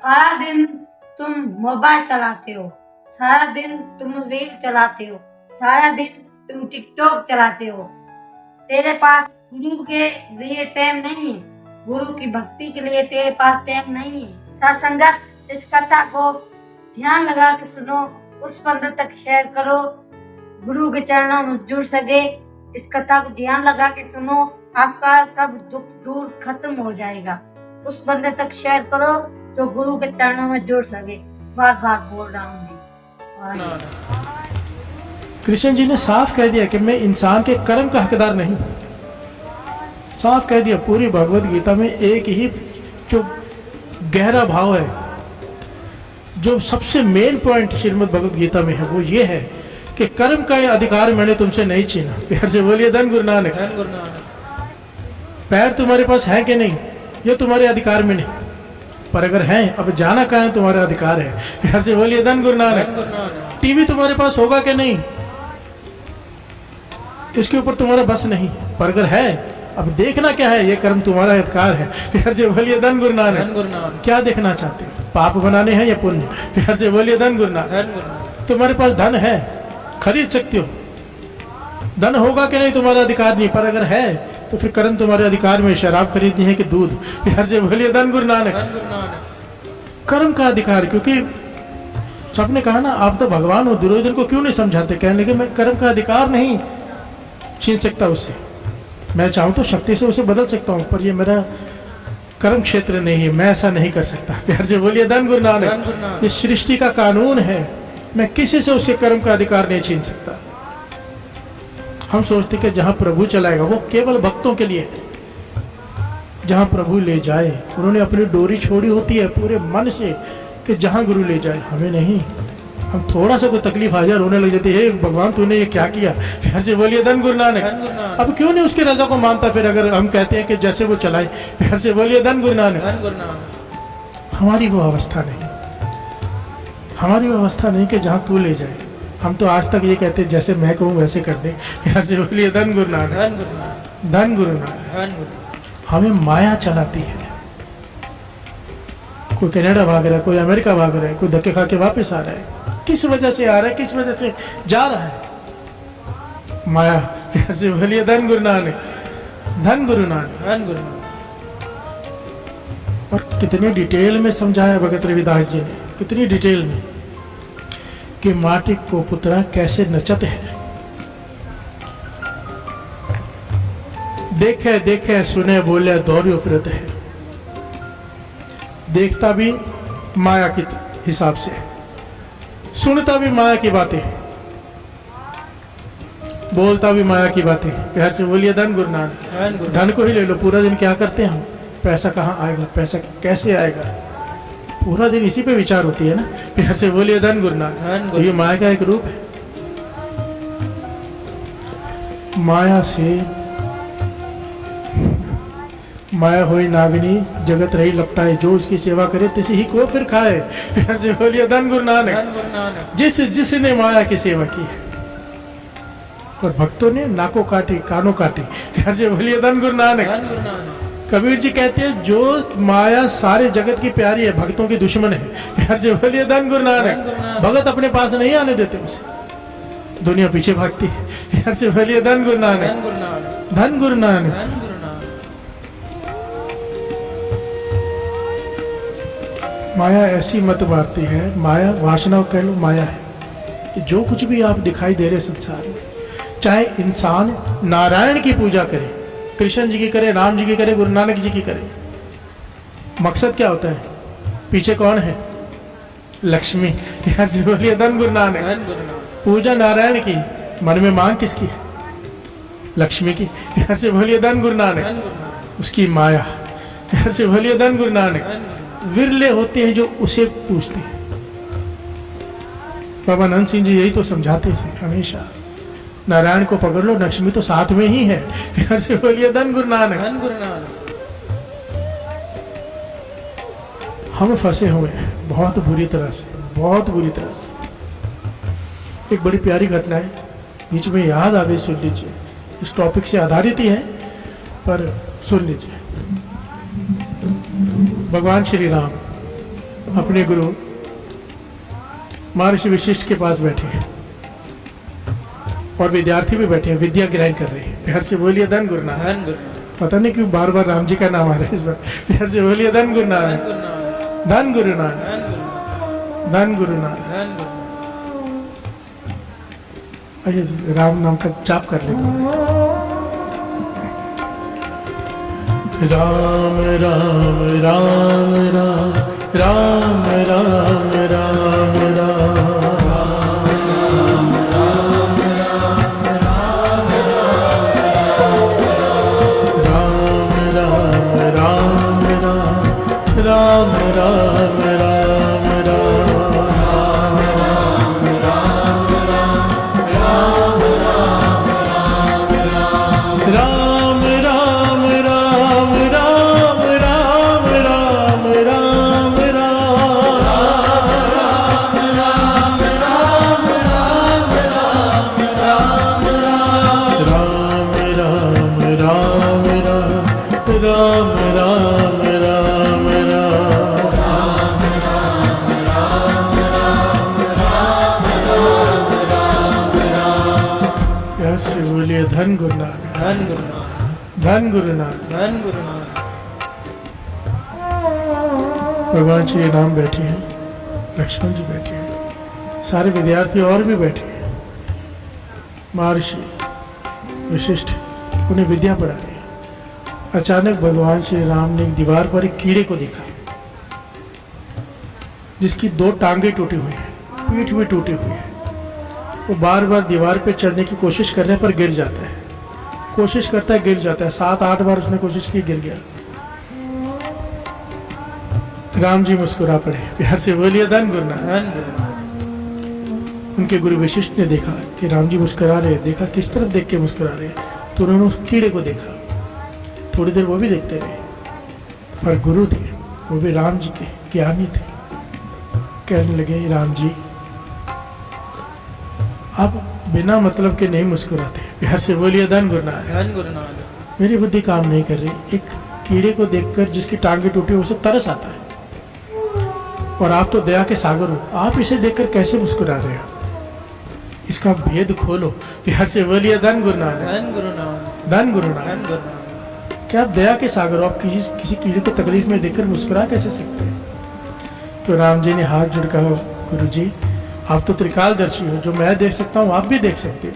सारा दिन तुम मोबाइल चलाते हो, सारा दिन तुम रील चलाते हो, सारा दिन तुम टिकटॉक चलाते हो। तेरे पास गुरु के लिए टाइम नहीं है, गुरु की भक्ति के लिए तेरे पास टाइम नहीं है। सत्संगत, इस कथा को ध्यान लगा के सुनो, उस बंदर तक शेयर करो, गुरु के चरणों में जुड़ सके। इस कथा को ध्यान लगा के सुनो, आपका सब दुख दूर खत्म हो जाएगा। उस बंदे तक शेयर करो जो गुरु के चरणों में जुड़ सके। बार बार बोल रहा हूँ। कृष्ण जी ने साफ कह दिया कि मैं इंसान के कर्म का हकदार नहीं। साफ कह दिया। पूरी भगवत गीता में एक ही जो गहरा भाव है, जो सबसे मेन पॉइंट श्रीमद् भगवत गीता में है, वो ये है कि कर्म का अधिकार मैंने तुमसे नहीं छीना। प्यार से बोलिए धन गुरु नानक। पैर तुम्हारे पास है कि नहीं, ये तुम्हारे अधिकार में नहीं, पर अगर है, अब जाना कहाँ है तुम्हारा अधिकार है। प्यार से बोलिए धन गुरु नानक। टीवी तुम्हारे पास होगा कि नहीं, इसके ऊपर तुम्हारा बस नहीं, पर अगर है, अब देखना क्या है, ये कर्म तुम्हारा अधिकार है। प्यार से बोलिए धन गुरु नानक। क्या देखना चाहते हो, पाप बनाने हैं या पुण्य? प्यार से बोलिए धन गुरु नानक। तुम्हारे पास धन है, खरीद सकते हो, धन होगा कि नहीं तुम्हारा अधिकार नहीं, पर अगर है तो फिर कर्म तुम्हारे अधिकार में। शराब खरीदनी है कि दूध? प्यार से बोलिए धन गुरु नानक। कर्म का अधिकार, क्योंकि सबने कहा ना आप तो भगवान हो, दुर्योधन को क्यों नहीं समझाते? कहने लगे मैं कर्म का अधिकार नहीं छीन सकता उससे, मैं चाहूं तो शक्ति से उसे बदल सकता हूं, पर ये मेरा कर्म क्षेत्र नहीं है, मैं ऐसा नहीं कर सकता। प्यार से बोलिए धन गुरु नानक। ये सृष्टि का कानून है, मैं किसी से उसके कर्म का अधिकार नहीं छीन सकता। हम सोचते कि जहां प्रभु चलाएगा वो केवल भक्तों के लिए है, जहां प्रभु ले जाए। उन्होंने अपनी डोरी छोड़ी होती है पूरे मन से कि जहां गुरु ले जाए, हमें नहीं। हम थोड़ा सा कोई तकलीफ आ जाए रोने लग जाते हैं, भगवान तूने ये क्या किया? फिर से बोलिए धन गुरु नानक। अब क्यों नहीं उसकी रजा को मानता फिर, अगर हम कहते हैं कि जैसे वो चलाए? फिर से बोलिए धन गुरु नानक। हमारी वो अवस्था नहीं, हमारी वो अवस्था नहीं कि जहां तू ले जाए। हम तो आज तक ये कहते जैसे मैं कहूँ वैसे कर दे। फिर से बोलिए धन गुरु नानक। धन गुरु नानक। हमें माया चलाती है। कोई कनाडा भाग रहा है, कोई अमेरिका भाग रहा है, कोई धक्के खा के वापस आ रहा है। किस वजह से आ रहा है, किस वजह से जा रहा है? माया। प्यार से बोलिए धन गुरु नानक। धन गुरु नानक। धन गुरु नानक। और कितनी डिटेल में समझाया भगत रविदास जी ने, कितनी डिटेल में, कि माटी को पुत्रा कैसे नचत है। देखे देखे सुने बोले दौड़ियो फिरत है। देखता भी माया के हिसाब से, सुनता भी माया की बातें, बोलता भी माया की बातें। प्यार से बोलिए धन गुरु नानक। धन को ही ले लो, पूरा दिन क्या करते हैं हम? पैसा कहाँ आएगा, पैसा कैसे आएगा, पूरा दिन इसी पे विचार होती है ना। प्यार से बोलिए धन गुरु नानक। ये माया का एक रूप है। माया से माया होई नागिनी जगत रही लपटाए, जो उसकी सेवा करे तिसी ही को फिर खाए। प्यार से बोलिए धन गुरु नानक। जिसने माया की सेवा की है, और भक्तों ने नाकों काटी कानों काटी। प्यार से बोलिए धन गुरु नानक। कबीर जी कहते हैं जो माया सारे जगत की प्यारी है, भक्तों की दुश्मन है। प्यार से बोलिए धन गुरु नानक। भगत अपने पास नहीं आने देते उसे, दुनिया पीछे भागती है। प्यार से बोलिए धन गुरु नानक। धन गुरु नानक। माया ऐसी मत मारती है, माया वासना कह लो, माया है कि जो कुछ भी आप दिखाई दे रहे संसार में, चाहे इंसान नारायण की पूजा करे, कृष्ण जी की करे, राम जी की करे, गुरु नानक जी की करे, मकसद क्या होता है? पीछे कौन है? लक्ष्मी। यार से बोलिए धन गुरु नानक। पूजा नारायण की, मन में मांग किसकी है? लक्ष्मी की। यार से बोलिए धन गुरु नानक। उसकी माया। यार से बोलिए धन गुरु नानक। विरले होते हैं जो उसे पूछते हैं। बाबा नंद सिंह जी यही तो समझाते थे हमेशा, नारायण को पकड़ लो, लक्ष्मी तो साथ में ही है। प्यार से बोलिए धन गुरु नानक। धन गुरु नानक। हम फंसे हुए हैं बहुत बुरी तरह से, बहुत बुरी तरह से। एक बड़ी प्यारी घटना है, बीच में याद आ गई, सुन लीजिए। इस टॉपिक से आधारित ही है, पर सुन लीजिए। भगवान श्री राम अपने गुरु महर्षि वशिष्ठ के पास बैठे हैं और विद्यार्थी भी बैठे हैं, विद्या ग्रहण कर रहे हैं। प्यार से बोलिए धन गुरु नानक। धन गुरु नानक। पता नहीं क्यों बार बार राम जी का नाम आ रहा है इस बार। प्यार से बोलिए धन गुरु नानक। धन गुरु नानक। धन गुरु नानक। धन गुरु। आइए राम नाम का जाप कर लेते हैं। राम राम राम राम राम राम राम राम राम राम राम धन गुरु नानक। धन गुरु नानक। धन गुरु नानक। धन गुरु नानक। भगवान श्री राम बैठे हैं, लक्ष्मण जी बैठे हैं, सारे विद्यार्थी और भी बैठे हैं। महर्षि वशिष्ठ उन्हें विद्या पढ़ा रहे हैं। अचानक भगवान श्री राम ने एक दीवार पर एक कीड़े को देखा जिसकी 2 टांगे टूटी हुई है, पीठ भी टूटी हुई है। वो बार बार दीवार पे चढ़ने की कोशिश करने पर गिर जाता है, कोशिश करता है गिर जाता है। 7-8 बार उसने कोशिश की, गिर गया। राम जी मुस्कुरा पड़े। प्यार से बोलिए धन गुरु नानक। धन गुरु नानक। उनके गुरु वशिष्ठ ने देखा कि राम जी मुस्कुरा रहे, देखा किस तरफ देख के मुस्कुरा रहे, तो उन्होंने उस कीड़े को देखा। थोड़ी देर वो भी देखते रहे, पर गुरु थे, वो भी राम जी के ज्ञानी थे। कहने लगे, राम जी आप बिना मतलब के नहीं मुस्कुराते। प्यार से बोलिए धन गुरु नानक। धन गुरु नानक। मेरी बुद्धि काम नहीं कर रही। एक कीड़े को देखकर जिसकी टांगे टूटी उसे तरस आता है, और आप तो दया के सागर हो, आप इसे देखकर कैसे मुस्कुरा रहे हो? इसका भेद खोलो। प्यार से बोलिए धन गुरु नानक। धन गुरु नानक। धन गुरु धन नानक। गुरु नानक। क्या आप दया के सागर हो? आप किसी कीड़े को तकलीफ में देखकर मुस्कुरा कैसे सकते हैं? तो राम जी ने हाथ जोड़ कहा, गुरु जी आप तो त्रिकालदर्शी हो, जो मैं देख सकता हूँ आप भी देख सकते हो।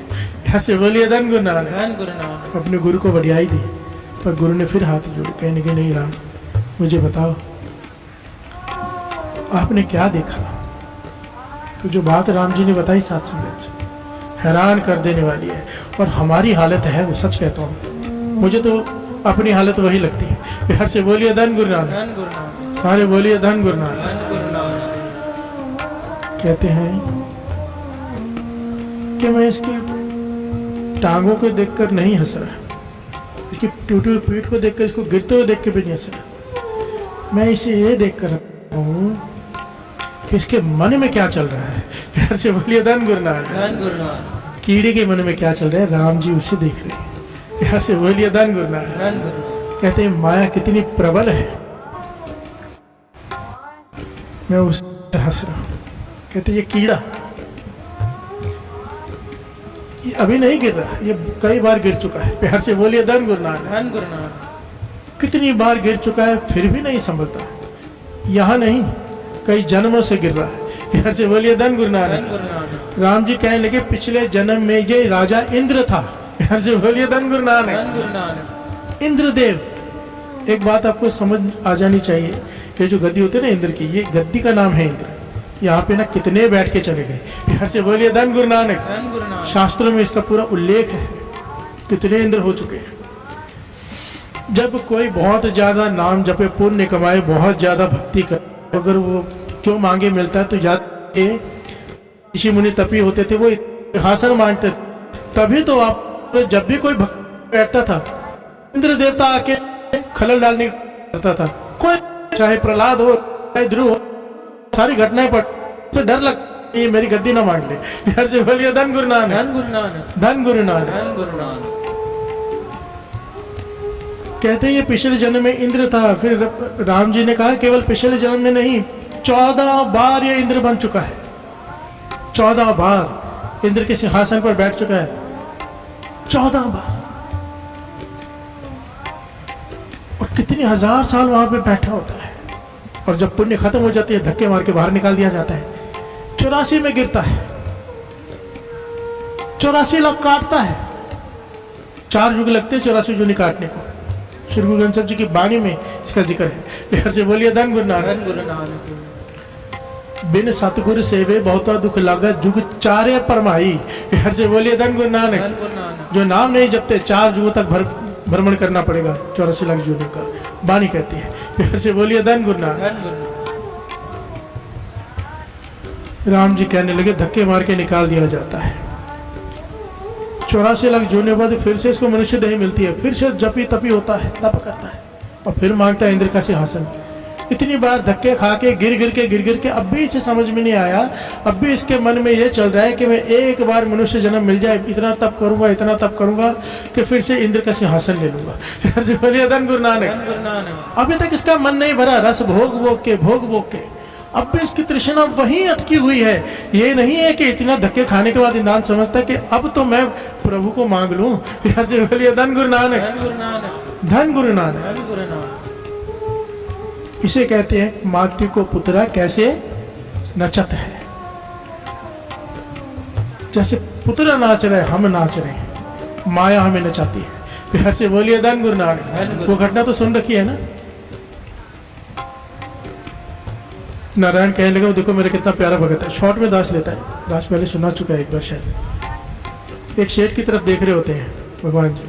यहाँ से बोलिए धन गुरु नानक। धन गुरु नानक। अपने गुरु को बढ़ियाई दी, पर गुरु ने फिर हाथ जोड़े, कहने के नहीं राम मुझे बताओ आपने क्या देखा? तो जो बात राम जी ने बताई साथ संगत हैरान कर देने वाली है, और हमारी हालत है वो, सच कहता हूँ मुझे तो अपनी हालत वही लगती है। प्यार से बोलिए धन गुरु नानक। धन गुरु नानक। सारे बोलिए धन गुरु नानक। धन गुरु नानक। कहते हैं कि मैं इसकी टांगों को देखकर नहीं हंस रहा, इसकी टूटी हुई पीठ को देखकर, इसको गिरते हुए देख के भी नहीं हंस रहा। मैं इसे ये देखकर हूँ कि इसके मन में क्या चल रहा है। प्यार से बोलिए धन गुरु नानक। धन गुरु नानक। कीड़े के मन में क्या चल रहा है, राम जी उसे देख रहे हैं। प्यार से बोलिए धन गुरु नानक। धन गुरु नानक। कहते हैं माया कितनी प्रबल है, मैं उस हंस रहा हूँ। कहते ये कीड़ा ये अभी नहीं गिर रहा, ये कई बार गिर चुका है। प्यार से बोलिए धन गुरु नानक। धन गुरु नानक। कितनी बार गिर चुका है फिर भी नहीं संभलता। यहाँ नहीं, कई जन्मों से गिर रहा है। प्यार से बोलिए धन गुरु धन नानक। गुरु नानक। राम जी कहने लगे पिछले जन्म में ये राजा इंद्र था। प्यार से बोलिए धन गुरु नानक। धन गुरु नानक। इंद्रदेव, एक बात आपको समझ आ जानी चाहिए, ये जो गद्दी होती है ना इंद्र की, ये गद्दी का नाम है इंद्र। यहाँ पे ना कितने बैठ के चले गए। प्यार से बोलिए धन गुरु नानक। धन गुरु नानक। शास्त्रों में इसका पूरा उल्लेख है, कितने इंद्र हो चुके हैं। जब कोई बहुत ज्यादा नाम जपे, पुण्य कमाए, बहुत ज्यादा भक्ति करे, अगर वो जो मांगे मिलता है, तो याद के ऋषि मुनि तपी होते थे, वो सिंहासन मांगते थे। तभी तो आप जब भी कोई भक्त बैठता था, इंद्र देवता आके खलल डालने करता था। कोई चाहे प्रहलाद हो, चाहे ध्रुव हो, सारी घटनाएं पढ़ तो डर लगता है मेरी गद्दी ना मांग ले। प्यार से बोलिए धन गुरु नानक। धन गुरु नानक। धन गुरु नानक। धन गुरु नानक। कहते हैं ये पिछले जन्म में इंद्र था। फिर राम जी ने कहा केवल पिछले जन्म में नहीं, 14 बार ये इंद्र बन चुका है, 14 बार इंद्र के सिंहासन पर बैठ चुका है, 14 बार। और कितने हजार साल वहां पे बैठा होता है, और जब पुण्य खत्म हो जाती है धक्के मार के बाहर निकाल दिया जाता है। 84 में गिरता है, 84 लाख काटता है। 4 युग लगते हैं 84 जूनी काटने को। श्री गुरु ग्रंथ साहिब जी की बाणी में इसका जिक्र है। बिहार से बोलिए धन गुरु नानक। गुरु नानक। बिन सतगुरु सेवे बहुता दुख लागा, जुग चारे परमाई। बिहार से बोलिए धन गुरु नानक। गुरु नानक। जो नाम नहीं जपते 4 युगों तक भ्रमण करना पड़ेगा, 84 लाख युगों का बाणी कहती है। बिहार से बोलिए धन गुरु नानक। राम जी कहने लगे धक्के मार के निकाल दिया जाता है। 84 लाख जोड़ने के बाद फिर से इसको मनुष्य देह मिलती है, फिर से जपी तपी होता है, तप करता है और फिर मांगता है इंद्र का सिंहासन। इतनी बार धक्के खा के गिर गिर के अब भी इसे समझ में नहीं आया। अब भी इसके मन में ये चल रहा है कि मैं एक बार मनुष्य जन्म मिल जाए, इतना तप करूंगा कि फिर से इंद्र का सिंहासन ले लूंगा। धन गुरु नानक। अभी तक इसका मन नहीं भरा, रस भोग के अब भी इसकी तृष्णा वहीं अटकी हुई है। ये नहीं है कि इतना धक्के खाने के बाद इंसान समझता है कि अब तो मैं प्रभु को मांग लूं। फिर से बोलिए धन गुरु नानक। धन गुरु नानक। इसे कहते हैं माटी को पुतरा कैसे नचत है। जैसे पुतरा नाच रहे हम नाच रहे हैं, माया हमें नचाती है। फिर से बोलिए धन गुरु नानक। वो घटना तो सुन रखी है ना। नारायण कहने लगे देखो मेरा कितना प्यारा भगत है। शॉर्ट में दास लेता है, दास पहले सुना चुका है एक बार शायद। एक शेठ की तरफ देख रहे होते हैं भगवान जी,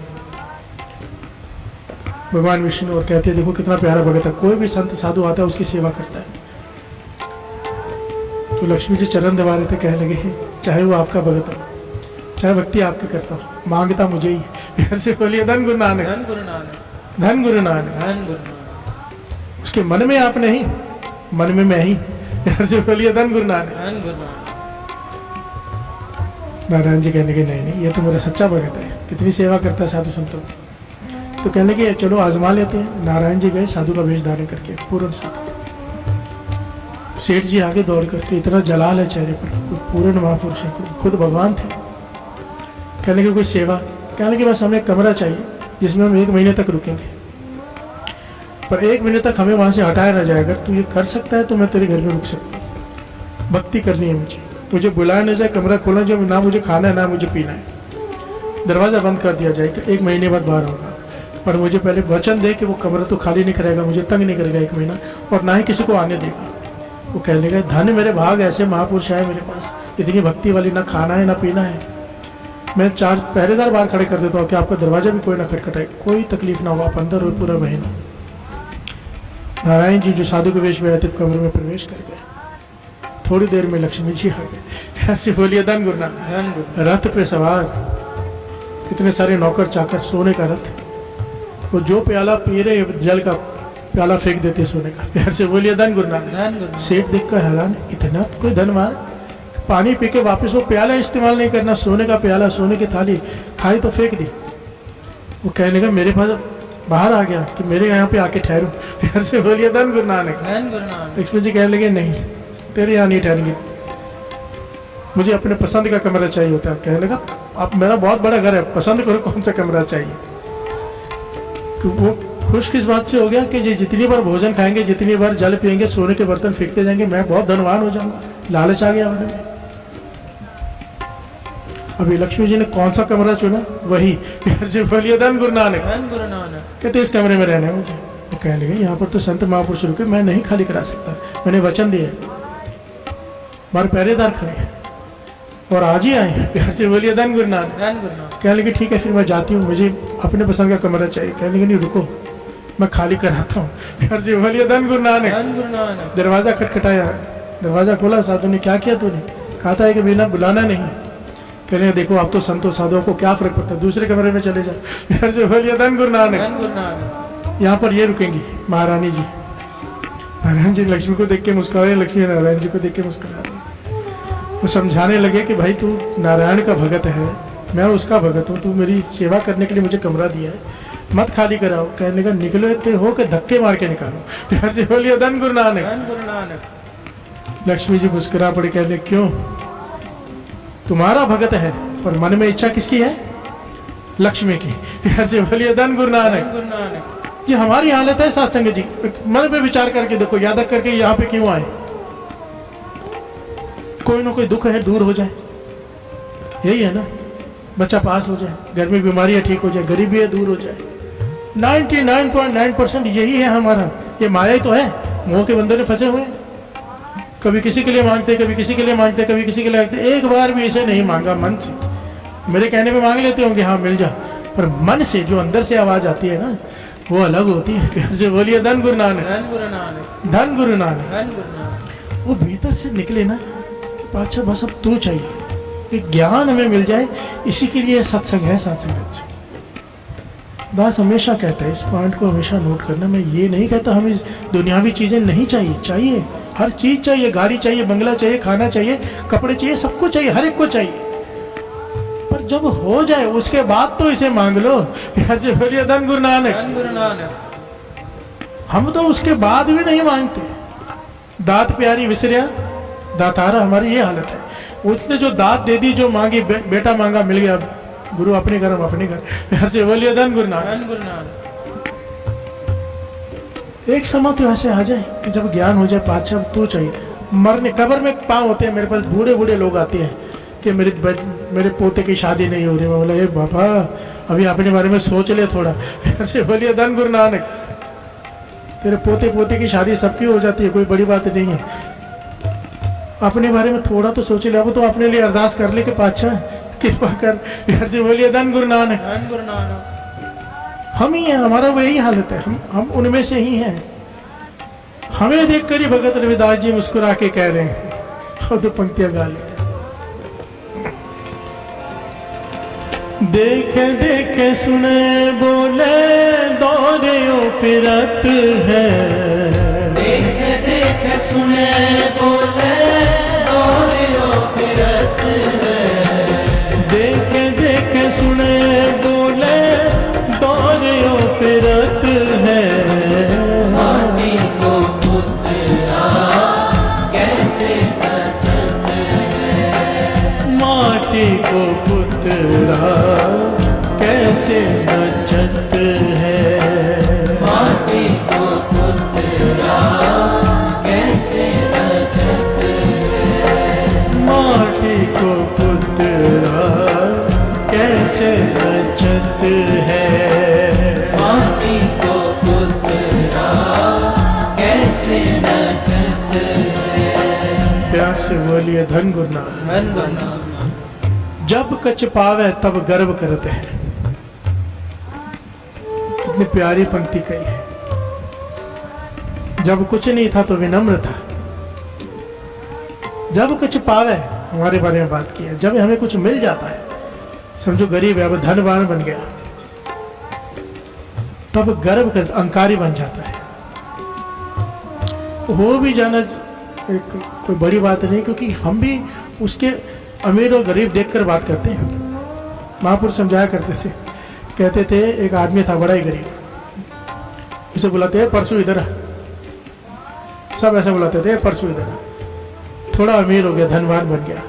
भगवान विष्णु, और कहते हैं देखो कितना प्यारा भगत है। कोई भी संत साधु आता है उसकी सेवा करता है। तो लक्ष्मी जी चरण दबा रहे थे, कहने लगे चाहे वो आपका भगत हो, चाहे भक्ति आपकी करता हो, मांगता मुझे ही है। फिर से बोलिए धन गुरु नानक। धन गुरु नानक। उसके मन में आप नहीं, मन में मैं ही। यार से बोलिए धन गुरु नानक। नारायण जी कहने के नहीं ये तो मेरा सच्चा भगत है, कितनी सेवा करता है साधु संतों। तो कहने के चलो आजमा लेते हैं। नारायण जी गए साधु का वेश धारण करके, पूर्ण साधु। सेठ जी आगे दौड़ करके, इतना जलाल है चेहरे पर, कोई पूर्ण महापुरुष है, खुद भगवान थे। कहने के कोई सेवा, कहने के बस हमें कमरा चाहिए जिसमें हम 1 महीने तक रुकेंगे, पर 1 महीने तक हमें वहां से हटाया ना जाए। अगर तू ये कर सकता है तो मैं तेरे घर में रुक सकता हूँ। भक्ति करनी है मुझे बुलाया ना जाए, कमरा खोलना जाए, ना मुझे खाना है ना मुझे पीना है, दरवाजा बंद कर दिया जाए। 1 महीने बाद बाहर होगा, पर मुझे पहले वचन दे कि वो कमरा तो खाली नहीं करेगा, मुझे तंग नहीं करेगा 1 महीना, और ना ही किसी को आने देगा। वो कहने लगा धन मेरे भाग, ऐसे महापुरुष आए मेरे पास, इतनी भक्ति वाली, ना खाना है ना पीना है। मैं 4 पहरेदार बाहर खड़े कर देता हूँ कि आपका दरवाजा भी कोई ना खटखटाए, कोई तकलीफ ना हो, आप अंदर हो पूरा महीना। नारायण जी जो साधु के वेश में आए थे कमरे में प्रवेश कर गए। थोड़ी देर में लक्ष्मी जी आ गए। ऐसे बोलिए धन गुरु नानक। रथ पे सवार, इतने सारे नौकर चाकर, सोने का रथ। वो जो प्याला पी रहे जल का प्याला फेंक देते सोने का। प्यार से बोलिए धन गुरु नानक। सेठ देखकर हैरान, इतना कोई धनवान, पानी पी के वापिस वो प्याला इस्तेमाल नहीं करना, सोने का प्याला, सोने की थाली खाई तो फेंक दी। वो कहने का मेरे पास बाहर आ गया कि मेरे यहाँ पे आके ठहरू। प्यार से बोलिए धन गुरु नानक। लक्ष्मी जी कहने लगे नहीं, तेरे यहाँ नहीं ठहरेंगे, मुझे अपने पसंद का कमरा चाहिए होता है। कहने लगा आप, मेरा बहुत बड़ा घर है, पसंद करो कौन सा कमरा चाहिए। तो वो खुश किस बात से हो गया कि ये जितनी बार भोजन खाएंगे, जितनी बार जल पिएंगे, सोने के बर्तन फेंकते जाएंगे, मैं बहुत धनवान हो जाऊंगा। लालच आ गया उन्हें। अभी लक्ष्मी जी ने कौन सा कमरा चुना, वही। प्यार से बोलिए धन गुरु नानक। कहते इस कमरे में रहना है मुझे। तो कहने लगे यहाँ पर तो संत महापुरुष रुके, मैं नहीं खाली करा सकता, मैंने वचन दिया। हमारे पहरेदार खड़े हैं और आज ही आए हैं। प्यार से बोलिए धन गुरु नानक। कहने लगे ठीक है फिर मैं जाती हूँ, मुझे अपने पसंद का कमरा चाहिए। कहने लगे नहीं रुको, मैं खाली कराता हूँ। प्यार से बोलिए धन गुरु नानक। दरवाजा खटखटाया, दरवाजा खोला, साधु ने क्या किया तूने? कहा था कि बिना बुलाना नहीं। कहने देखो आप तो संतों साधुओं को क्या फर्क पड़ता है, दूसरे कमरे में चले जाओ। प्यार से बोलिए धन गुरु नानक। यहाँ पर ये रुकेंगी महारानी जी। नारायण जी लक्ष्मी को देख के मुस्कुराए, लक्ष्मी नारायण जी को देख के मुस्कुराए। वो समझाने लगे कि भाई तू नारायण का भगत है, मैं उसका भगत हूँ, तू मेरी सेवा करने के लिए मुझे कमरा दिया है, मत खाली कराओ। कहने का निकलते हो कि धक्के मार के निकालो। प्यार से बोलिए धन गुरु नानक। लक्ष्मी जी मुस्कुरा पड़ी, कहने क्यों, तुम्हारा भगत है पर मन में इच्छा किसकी है? लक्ष्मी की। प्यार से बोलिए धन गुरु नानक। गुरु नानक। ये हमारी हालत है सत्संग जी। मन पे विचार करके देखो, याद करके यहाँ पे क्यों आए? कोई ना कोई दुख है दूर हो जाए, यही है ना। बच्चा पास हो जाए, घर में बीमारियां ठीक हो जाए, गरीबी है दूर हो जाए। 99.9% यही है हमारा। ये माया ही तो है, मोह के बंधन में फंसे हुए हैं। कभी किसी के लिए मांगते, कभी किसी के लिए मांगते, कभी किसी के लिए मांगते। एक बार भी इसे नहीं मांगा मन से। मेरे कहने पे मांग लेते होंगे, हाँ मिल जा, पर मन से जो अंदर से आवाज आती है ना, वो अलग होती है। प्यार से बोलिए धन गुरु नानक। धन गुरु नानक। धन गुरु नानक। धन गुरु नानक। वो भीतर से निकले ना, अच्छा बस अब तू चाहिए, एक ज्ञान हमें मिल जाए। इसी के लिए सत्संग है, सत्संग। दास हमेशा कहता है, इस पॉइंट को हमेशा नोट करना। मैं ये नहीं कहता हमें दुनियावी चीजें नहीं चाहिए, चाहिए, हर चीज चाहिए। गाड़ी चाहिए, बंगला चाहिए, खाना चाहिए, कपड़े चाहिए, सबको चाहिए, हर एक को चाहिए। पर जब हो जाए उसके बाद तो इसे मांग लो। प्यार से बोलिए धन गुरु नानक। धन गुरु नानक। हम तो उसके बाद भी नहीं मांगते। दात प्यारी विसरिया दातारा, हमारी ये हालत है। उसने जो दात दे दी, जो मांगी, बेटा मांगा मिल गया, गुरु अपने घर, हम अपने घर। प्यार से बोलिए धन गुरु नानक। धन गुरु नानक। एक समय तो ऐसे आ जाए कि जब ज्ञान हो जाए, पाछा तू चाहिए। मरने कब्र में पाँव होते हैं, मेरे पास बूढ़े बूढ़े लोग आते हैं कि मेरे पोते की शादी नहीं हो रही। मैं बोला, बाबा अभी अपने बारे में सोच ले थोड़ा। प्यार से बोलिए धन गुरु नानक। तेरे पोते पोते की शादी सबकी हो जाती है, कोई बड़ी बात नहीं है। अपने बारे में थोड़ा तो सोच ले। अब तो अपने लिए अरदास कर ले कि पाछा कृपा कर। प्यार से बोलिए धन गुरु नानक। धन गुरु नानक। हम ही हैं, हमारा वही हालत है। हम उनमें से ही हैं। हमें देखकर ही भगत रविदास जी मुस्कुरा के कह रहे हैं, और तो पंक्तियां गा ले। देखे देखे सुने बोले दौड़ो फिरत है। देखे देखे सुने बोले दौड़ो फिरत है। देखे देखे सुने बोले दौड़ो फिरत है। माटी को पुतरा कैसे बचत है। माटी को पुतरा कैसे बचत है। माटी को पुतरा कैसे बचत है। माटी को पुतरा कैसे बचत है। माटी को पुतरा कैसे बचत है। प्यार से बोलिए धन गुरु नानक। धन गुरु नानक। जब कछ पावे तब गर्व करते हैं। कितनी प्यारी पंक्ति कही है। जब कुछ नहीं था तो विनम्र था। जब कुछ पावे, हमारे बारे में बात की है, जब हमें कुछ मिल जाता है, समझो गरीब है अब धनवान बन गया, तब गर्व कर, अहंकारी बन जाता है। हो भी जाना एक कोई बड़ी बात नहीं, क्योंकि हम भी उसके अमीर और गरीब देखकर बात करते हैं। महापुरुष समझाया करते थे, कहते थे एक आदमी था बड़ा ही गरीब, उसे बुलाते हैं परसों इधर आ। सब ऐसा बुलाते थे, परसों इधर आ। थोड़ा अमीर हो गया, धनवान बन गया,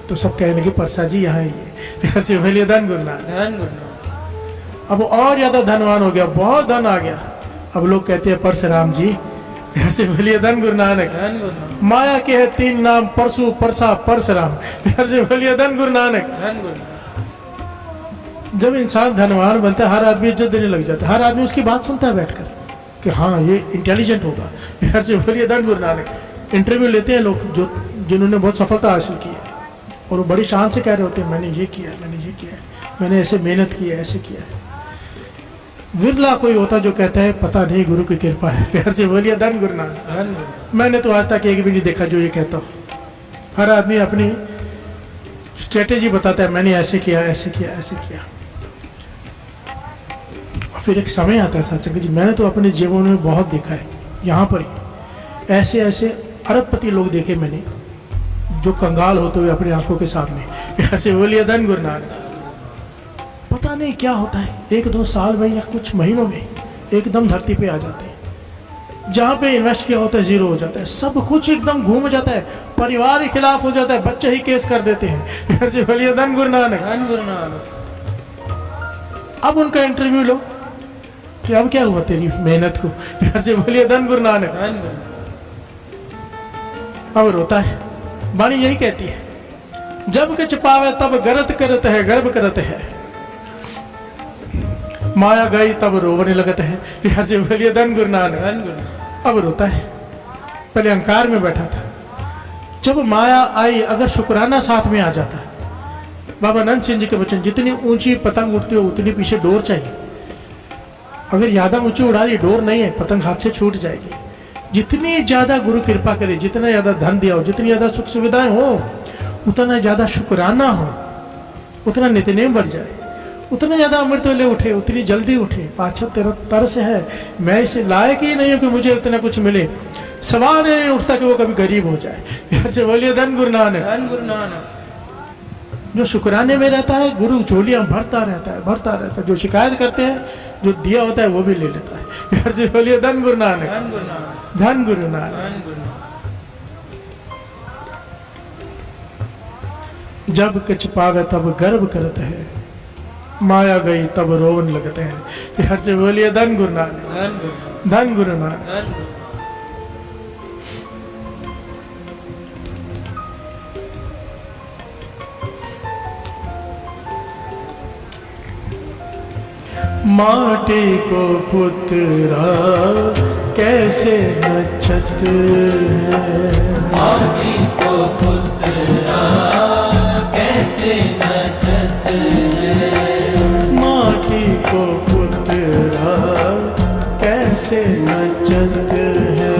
तो सब कहने लगे परसा जी यहाँ ही है। प्यार से बोलिए धन गुरु नानक। धन गुरु नानक। अब और ज्यादा धनवान हो गया, बहुत धन आ गया। अब लोग कहते हैं परशुराम जी। प्यार से बोलिए धन गुरु नानक। धन गुरु नानक। माया के है 3 नाम, परसु, परसा, परशुराम। प्यार से बोलिए धन गुरु नानक। धन गुरु नानक। जब इंसान धनवान बनता है, हर आदमी इज्जत देने लग जाता है। हर आदमी उसकी बात सुनता है बैठकर कि हाँ ये इंटेलिजेंट होगा। प्यार से बोलिए धन गुरु नानक। इंटरव्यू लेते हैं लोग जो जिन्होंने बहुत सफलता हासिल की है, और वो बड़ी शान से कह रहे होते हैं मैंने ये किया, मैंने ये किया, मैंने ऐसे मेहनत की है, ऐसे किया है। विरला कोई होता जो कहता है पता नहीं गुरु की कृपा है। प्यार से बोलिए धन गुरु नानक। धन गुरु नानक। मैंने तो आज तक एक भी नहीं देखा जो ये कहता हो। हर आदमी अपनी स्ट्रेटेजी बताता है, मैंने ऐसे किया, ऐसे किया, ऐसे किया। और फिर एक समय आता है सत्संग जी, मैंने तो अपने जीवन में बहुत देखा है, यहाँ पर ही ऐसे ऐसे अरबपति लोग देखे मैंने, जो कंगाल होते हुए अपनी आंखों के सामने। प्यार से बोलिए धन गुरु नानक। पता नहीं क्या होता है, 1-2 साल में या कुछ महीनों में एकदम धरती पे आ जाते हैं। जहाँ पे इन्वेस्ट किया होता है जीरो हो जाता है, सब कुछ एकदम घूम जाता है, परिवार के खिलाफ हो जाता है, बच्चे ही केस कर देते हैं। यार जी बोलिए धन गुरु नानक। धन गुरु नानक। अब उनका इंटरव्यू लो कि अब क्या हुआ तेरी मेहनत को। यार जी बोलिए धन गुरु नानक। धन गुरु। अब रोता है, वाणी यही कहती है, जब कछ पावे तब गरत करत है, गर्व करत है, माया गई तब रोवने लगत है। यार जी बोलिए धन गुरु नानक। धन गुरु। अब रोता है, पहले अहंकार में बैठा था, जब माया आई अगर शुक्राना साथ में आ जाता है। बाबा नंद सिंह जी के वचन, जितनी ऊंची पतंग उड़ती हो उतनी पीछे डोर चाहिए। अगर ज्यादा ऊंची उड़ा दी, डोर नहीं है, पतंग हाथ से छूट जाएगी। जितनी ज्यादा गुरु कृपा करे, जितना ज्यादा धन दिया हो, जितनी ज्यादा सुख सुविधाएं हो, उतना ज्यादा शुक्राना हो, उतना नित्यनेम बढ़ जाए, उतना ज्यादा अमृत वेले उठे, उतनी जल्दी उठे। पाछा तेरा तरस है, मैं इसे लायक ही नहीं हूं कि मुझे इतना कुछ मिले। सवाल नहीं उठता कि वो कभी गरीब हो जाए। यार से बोलिए धन गुरु नानक। धन गुरु नानक। जो शुक्राने में रहता है, गुरु झोलियां भरता रहता है, भरता रहता है। जो शिकायत करते हैं, जो दिया होता है वो भी ले लेता है। यार से बोलिए धन गुरु नानक। धन गुरु नानक। धन गुरु नानक। धन गुरु नानक। जब कछ पावे तब गर्व करते हैं, माया गई तब रोवन लगते हैं। यार से बोलिए धन गुरु नानक। धन गुरु। धन गुरु नानक। धन गुरु। माटी को पुत्रा कैसे नचत है, माटी को पुत्रा कैसे नचत है, माटी को पुत्रा कैसे नचत है,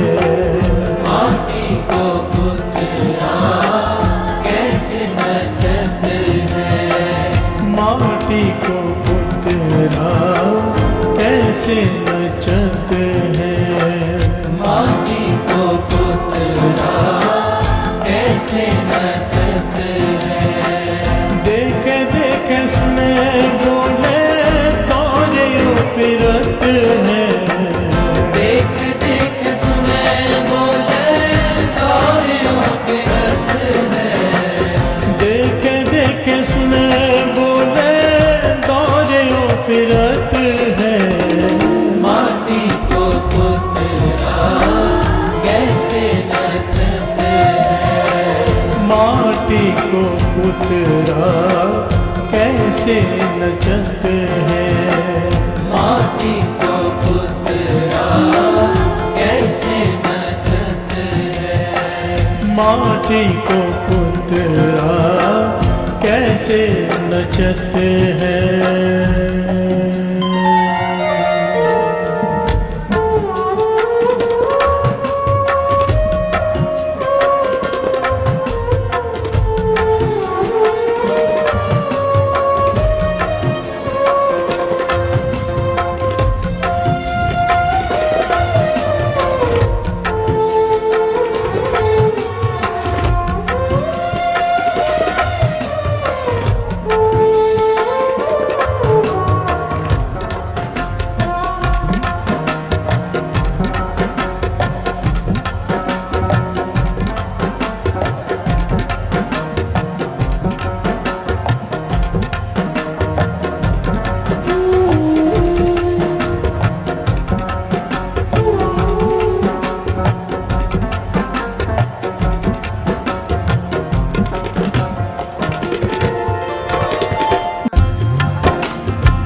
माटी को पुत्रा कैसे नचत है, माटी को पुत्रा कैसे नचत है, माटी को पुत्रा कैसे नचत है। देखे देखे सुने बोले तोरे फिरत है, देख देख सुने बोले तारियों के रथ है, देखे देखे सुने बोले दौरे फिरत है, माटी को पुत्रा कैसे नचत है, माटी को पुत्रा कैसे नचत है, माटी को पुत्रा कैसे नचत है, माटी को पुत्रा कैसे नचत है।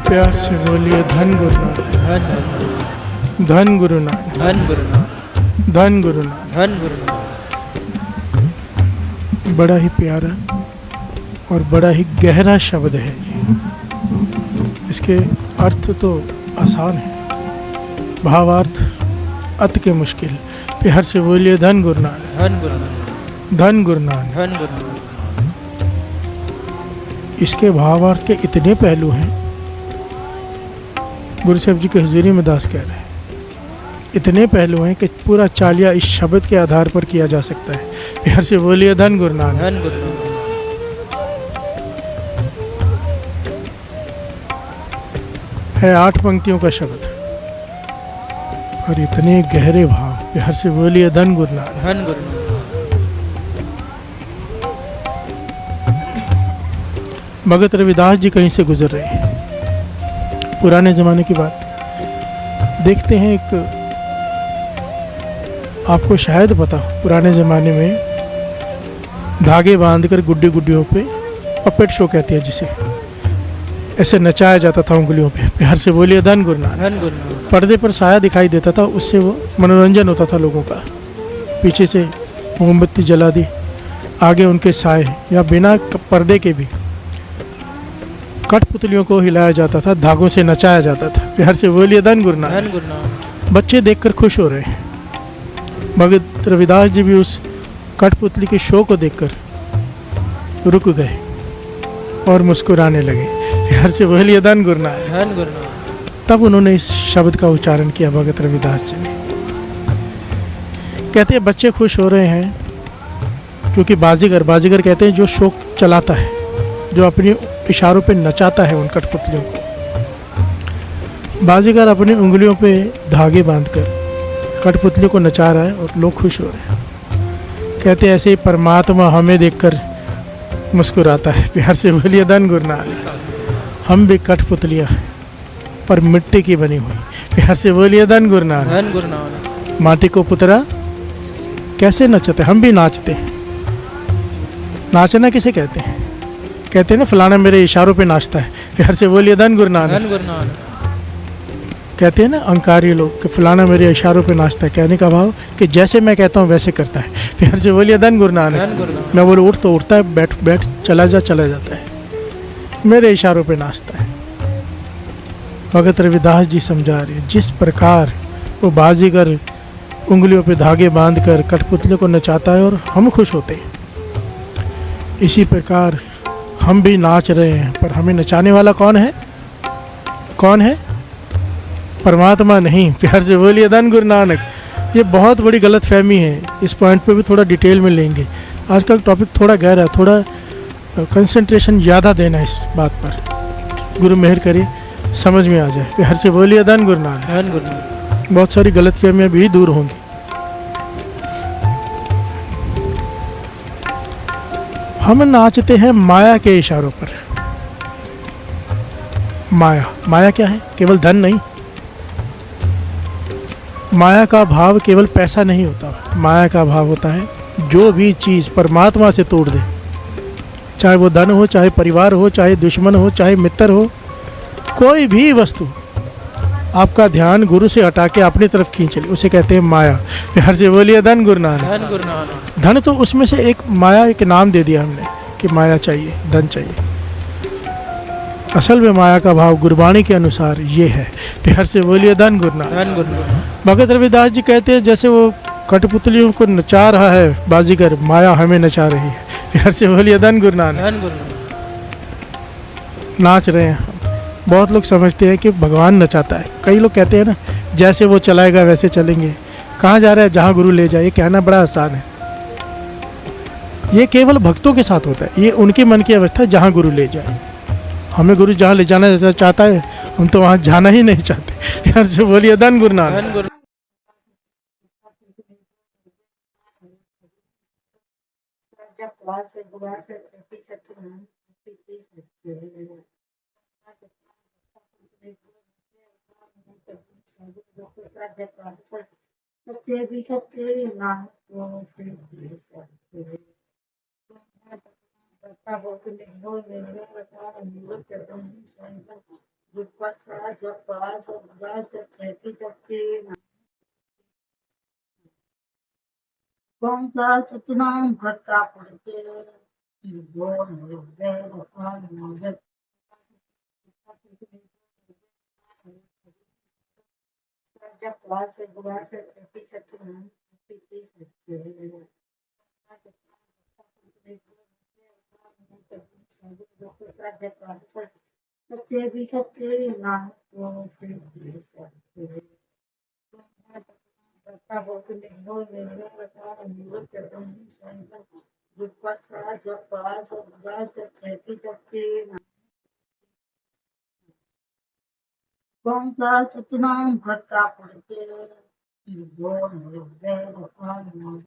प्यार से बोलिए धन गुरु नानक। धन गुरु नानक। धन गुरु नानक। धन गुरु नानक। धन गुरु नानक। बड़ा ही प्यारा और बड़ा ही गहरा शब्द है ये। इसके अर्थ तो आसान है, भावार्थ अति के मुश्किल। प्यार से बोलिए धन गुरु नानक। धन गुरु नानक। धन गुरु नानक। धन गुरु नानक। इसके भावार्थ के इतने पहलू हैं, गुरु साहब जी के हुजूरी में दास कह रहे हैं, इतने पहलू हैं कि पूरा चालिया इस शब्द के आधार पर किया जा सकता है। प्यार से बोलिए धन गुरु नानक। धन गुरु नानक। है 8 पंक्तियों का शब्द और इतने गहरे भाव। प्यार से बोलिए धन गुरु नानक। धन गुरु नानक। भगत रविदास जी कहीं से गुजर रहे हैं, पुराने जमाने की बात। देखते हैं एक, आपको शायद पता हो, पुराने ज़माने में धागे बांधकर गुड्डी गुड्डियों पे, पपेट शो कहते हैं जिसे, ऐसे नचाया जाता था उंगलियों पे। प्यार से बोलिए धन गुरु नानक। धन गुरु नानक। पर्दे पर साया दिखाई देता था, उससे वो मनोरंजन होता था लोगों का। पीछे से मोमबत्ती जला दी, आगे उनके साए, या बिना पर्दे के भी कठपुतलियों को हिलाया जाता था, धागों से नचाया जाता था। प्यार से बोलिए धन गुरु नानक। धन गुरु नानक। बच्चे देखकर खुश हो रहे हैं। भगत रविदास जी भी उस कठपुतली के शो को देखकर रुक गए और मुस्कुराने लगे। प्यार से बोलिए धन गुरु नानक। धन गुरु नानक। तब उन्होंने इस शब्द का उच्चारण किया, भगत रविदास जी ने। कहते हैं बच्चे खुश हो रहे हैं क्योंकि बाजीगर कहते हैं जो शो चलाता है, जो अपनी इशारों पे नचाता है उन कठपुतलियों को। बाजीगर अपनी उंगलियों पे धागे बांधकर कठपुतलियों को नचा रहा है और लोग खुश हो रहे हैं। कहते हैं ऐसे ही परमात्मा हमें देखकर मुस्कुराता है। प्यार से बोलिए धन गुरु नानक। हम भी कठपुतलियाँ हैं पर मिट्टी की बनी हुई। प्यार से बोलिए धन गुरु नानक। धन गुरु नानक। माटी को पुतरा कैसे नचते, हम भी नाचते हैं। नाचना किसे कहते हैं? कहते हैं ना फलाना मेरे इशारों पे नाचता है। प्यार से बोलिए धन गुरु नानक। धन गुरु नानक। कहते हैं ना अहंकारी लोग कि फलाना मेरे इशारों पे नाचता है, कहने का भाव कि जैसे मैं कहता हूँ वैसे करता है। प्यार से बोलिए धन गुरु धन नानक। गुरु नानक। मैं बोलो उठ तो उठता है, बैठ बैठ चला जाता है, मेरे इशारों पे नाचता है। भगत रविदास जी समझा रहे हैं, जिस प्रकार वो बाजीगर उंगलियों पे धागे बांधकर कठपुतलियों को नचाता है और हम खुश होते हैं, इसी प्रकार हम भी नाच रहे हैं। पर हमें नचाने वाला कौन है? कौन है? परमात्मा नहीं। प्यार से बोलिए धन गुरु नानक। ये बहुत बड़ी गलत फहमी है, इस पॉइंट पे भी थोड़ा डिटेल में लेंगे। आज का टॉपिक थोड़ा गहरा है, थोड़ा कंसंट्रेशन ज़्यादा देना इस बात पर। गुरु मेहर करिए समझ में आ जाए। प्यार से बोलिए धन गुरु नानक। धन गुरु नानक। बहुत सारी गलत फहमियाँ भी दूर होंगी। हम नाचते हैं माया के इशारों पर। माया क्या है? केवल धन नहीं। माया का भाव केवल पैसा नहीं होता। माया का भाव होता है जो भी चीज़ परमात्मा से तोड़ दे, चाहे वो धन हो, चाहे परिवार हो, चाहे दुश्मन हो, चाहे मित्र हो, कोई भी वस्तु आपका ध्यान गुरु से हटा के अपनी तरफ खींच ले, उसे कहते हैं माया। प्यार से बोलिए धन गुरु नानक। धन गुरु नानक। धन तो उसमें से एक माया, एक नाम दे दिया हमने कि माया चाहिए, धन चाहिए। असल में माया का भाव गुरबाणी के अनुसार ये है। प्यार से बोलिए धन गुरु नानक। धन गुरु नानक। भगत रविदास जी कहते हैं जैसे वो कठपुतलियों को नचा रहा है बाजीगर, माया हमें नचा रही है। प्यार से बोलिए धन गुरु नानक। धन गुरु नानक। नाच रहे हैं। बहुत लोग समझते हैं कि भगवान नचाता है। कई लोग कहते हैं ना जैसे वो चलाएगा वैसे चलेंगे। कहाँ जा रहा है? जहाँ गुरु ले जाए। ये कहना बड़ा आसान है। ये केवल भक्तों के साथ होता है, ये उनके मन की अवस्था है, जहाँ गुरु ले जाए। हमें गुरु जहाँ ले जाना जैसा चाहता है, हम तो वहाँ जाना ही नहीं चाहते। प्यार से बोलिए धन गुरु नानक। धन गुरु। सच्चे भी सच्चे नानक को से भी सच्चे। बता बहुत निगो निगो बता निगो करता हूँ संत गुप्ता सा जब पास बड़ा सच्चे भी सच्चे कौन सा सतनाम घटा पड़ते बोल गए भगवान मगत जब पास बड़ा सच्चे भी सच्चे सच्चे भी सच्चे नानक को से भी सच्चे। बता बहुत निगो निगो बता निगो करता हूँ संत गुप्ता सा जब पास बड़ा सच्चे भी सच्चे कौन सा सतनाम घटा पड़ते बोल